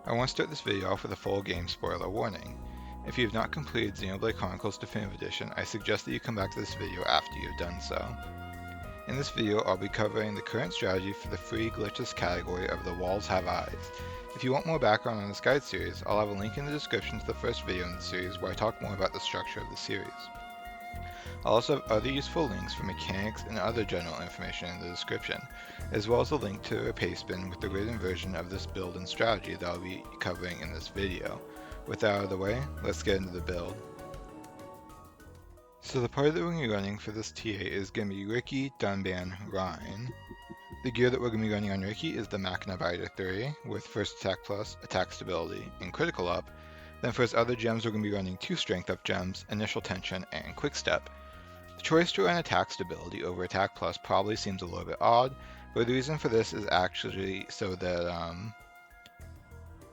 I want to start this video off with a full game spoiler warning. If you have not completed Xenoblade Chronicles Definitive Edition, I suggest that you come back to this video after you have done so. In this video, I'll be covering the current strategy for the free Glitchless category of The Walls Have Eyes. If you want more background on this guide series, I'll have a link in the description to the first video in the series where I talk more about the structure of the series. I'll also have other useful links for mechanics and other general information in the description, as well as a link to a Pastebin with the written version of this build and strategy that I'll be covering in this video. With that out of the way, let's get into the build. So the party that we're going to be running for this TA is going to be Ricky, Dunban, Ryan. The gear that we're going to be running on Ricky is the Machina Biter 3 with first attack plus, attack stability, and critical up. Then for his other gems we're going to be running 2 strength up gems, initial tension, and quick step. The choice to run attack stability over attack plus probably seems a little bit odd, but the reason for this is actually so that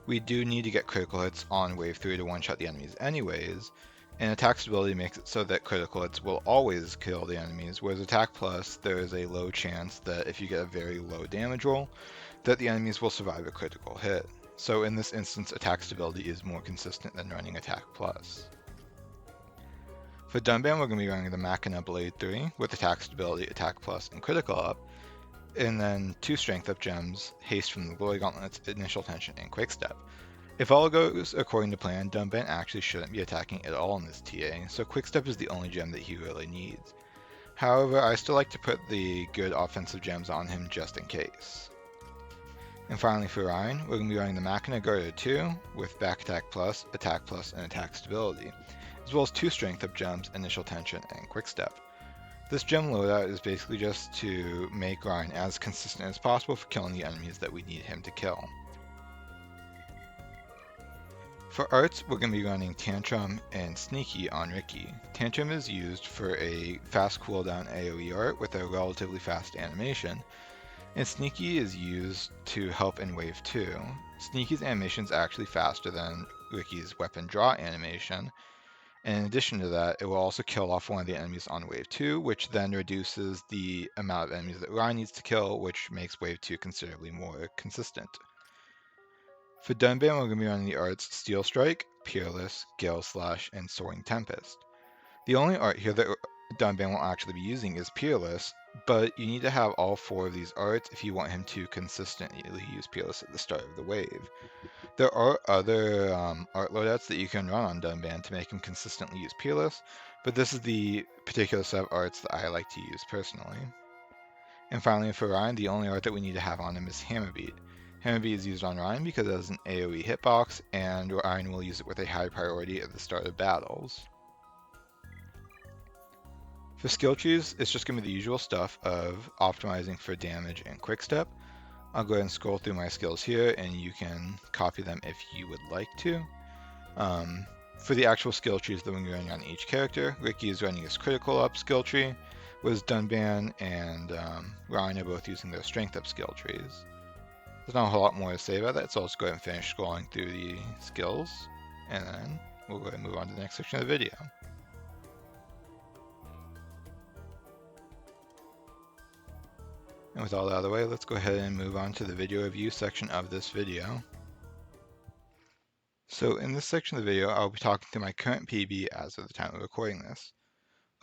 we do need to get critical hits on wave 3 to one-shot the enemies anyways, and attack stability makes it so that critical hits will always kill the enemies, whereas attack plus, there is a low chance that if you get a very low damage roll, that the enemies will survive a critical hit. So in this instance, attack stability is more consistent than running attack plus. For Dunban, we're going to be running the Machina Blade 3 with attack stability, attack plus, and critical up, and then 2 strength up gems, haste from the Glory Gauntlets, initial tension, and quick step. If all goes according to plan, Dunban actually shouldn't be attacking at all in this TA, so quick step is the only gem that he really needs. However, I still like to put the good offensive gems on him just in case. And finally for Ryan, we're going to be running the Machina Garter 2 with back attack plus, and attack stability, as well as 2 strength up gems, initial tension, and quick step. This gem loadout is basically just to make Ryan as consistent as possible for killing the enemies that we need him to kill. For arts, we're going to be running Tantrum and Sneaky on Ricky. Tantrum is used for a fast cooldown AoE art with a relatively fast animation, and Sneaky is used to help in Wave 2. Sneaky's animation is actually faster than Ricky's weapon draw animation, and in addition to that, it will also kill off one of the enemies on Wave 2, which then reduces the amount of enemies that Ryan needs to kill, which makes Wave 2 considerably more consistent. For Dunban, we're going to be running the arts Steel Strike, Peerless, Gale Slash, and Soaring Tempest. The only art here that Dunban will actually be using is Peerless, but you need to have all 4 of these arts if you want him to consistently use Peerless at the start of the wave. There are other art loadouts that you can run on Dunban to make him consistently use Peerless, but this is the particular set of arts that I like to use personally. And finally for Ryan, the only art that we need to have on him is Hammerbeat. Hammerbeat is used on Ryan because it has an AoE hitbox, and Ryan will use it with a high priority at the start of battles. For skill trees, it's just going to be the usual stuff of optimizing for damage and quick step. I'll go ahead and scroll through my skills here, and you can copy them if you would like to. For the actual skill trees that we're running on each character, Ricky is running his critical up skill tree, whereas Dunban and Ryan are both using their strength up skill trees. There's not a whole lot more to say about that, so I'll just go ahead and finish scrolling through the skills, and then we'll go ahead and move on to the next section of the video. And with all that out of the way, let's go ahead and move on to the video review section of this video. So in this section of the video, I'll be talking through my current PB as of the time of recording this.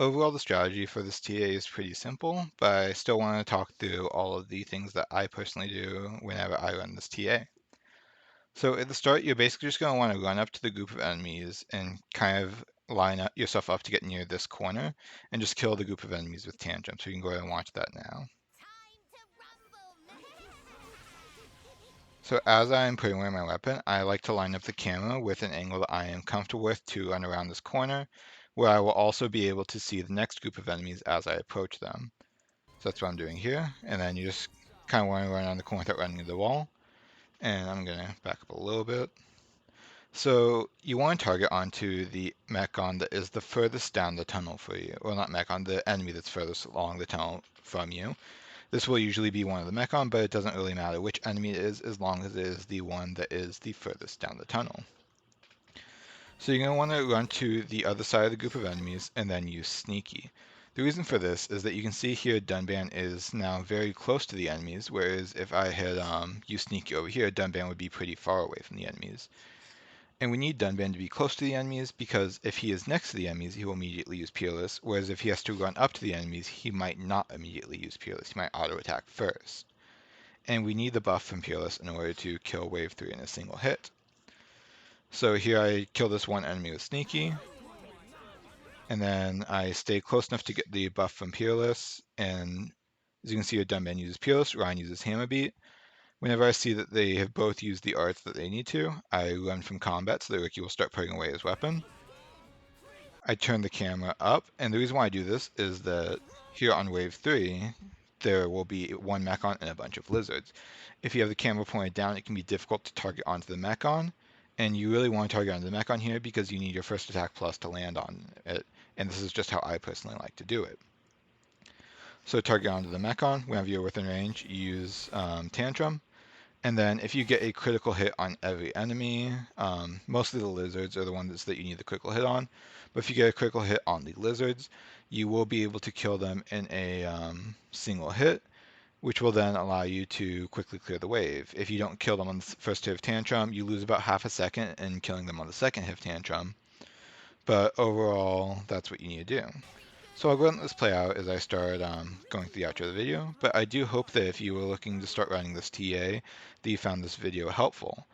Overall, the strategy for this TA is pretty simple, but I still want to talk through all of the things that I personally do whenever I run this TA. So at the start, you're basically just going to want to run up to the group of enemies and kind of line up yourself up to get near this corner and just kill the group of enemies with tangent. So you can go ahead and watch that now. So as I'm putting away my weapon, I like to line up the camera with an angle that I am comfortable with to run around this corner, where I will also be able to see the next group of enemies as I approach them. So that's what I'm doing here, and then you just kind of want to run around the corner without running into the wall. And I'm going to back up a little bit. So you want to target onto the Mechon that is the furthest down the tunnel for you. Well, not Mechon, the enemy that's furthest along the tunnel from you. This will usually be one of the Mechon, but it doesn't really matter which enemy it is as long as it is the one that is the furthest down the tunnel. So you're going to want to run to the other side of the group of enemies and then use Sneaky. The reason for this is that you can see here Dunban is now very close to the enemies, whereas if I had used Sneaky over here, Dunban would be pretty far away from the enemies. And we need Dunban to be close to the enemies because if he is next to the enemies, he will immediately use Peerless, whereas if he has to run up to the enemies, he might not immediately use Peerless. He might auto-attack first. And we need the buff from Peerless in order to kill Wave 3 in a single hit. So here I kill this one enemy with Sneaky, and then I stay close enough to get the buff from Peerless, and as you can see, Dunban uses Peerless, Ryan uses Hammer Beat. Whenever I see that they have both used the arts that they need to, I run from combat so that Ricky will start putting away his weapon. I turn the camera up, and the reason why I do this is that here on wave 3, there will be one Mechon and a bunch of lizards. If you have the camera pointed down, it can be difficult to target onto the Mechon, and you really want to target onto the Mechon here because you need your first attack plus to land on it, and this is just how I personally like to do it. So target onto the Mechon, whenever you're within range, you use Tantrum. And then if you get a critical hit on every enemy, mostly the lizards are the ones that you need the critical hit on, but if you get a critical hit on the lizards, you will be able to kill them in a single hit, which will then allow you to quickly clear the wave. If you don't kill them on the first hit of Tantrum, you lose about half a second in killing them on the second hit of Tantrum, but overall, that's what you need to do. So I'll go and let this play out as I start going through the outro of the video, but I do hope that if you were looking to start running this TA, that you found this video helpful.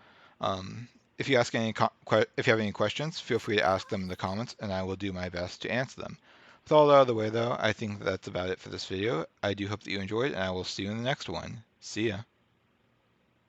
If you have any questions, feel free to ask them in the comments, and I will do my best to answer them. With all that out of the way, though, I think that's about it for this video. I do hope that you enjoyed, and I will see you in the next one. See ya.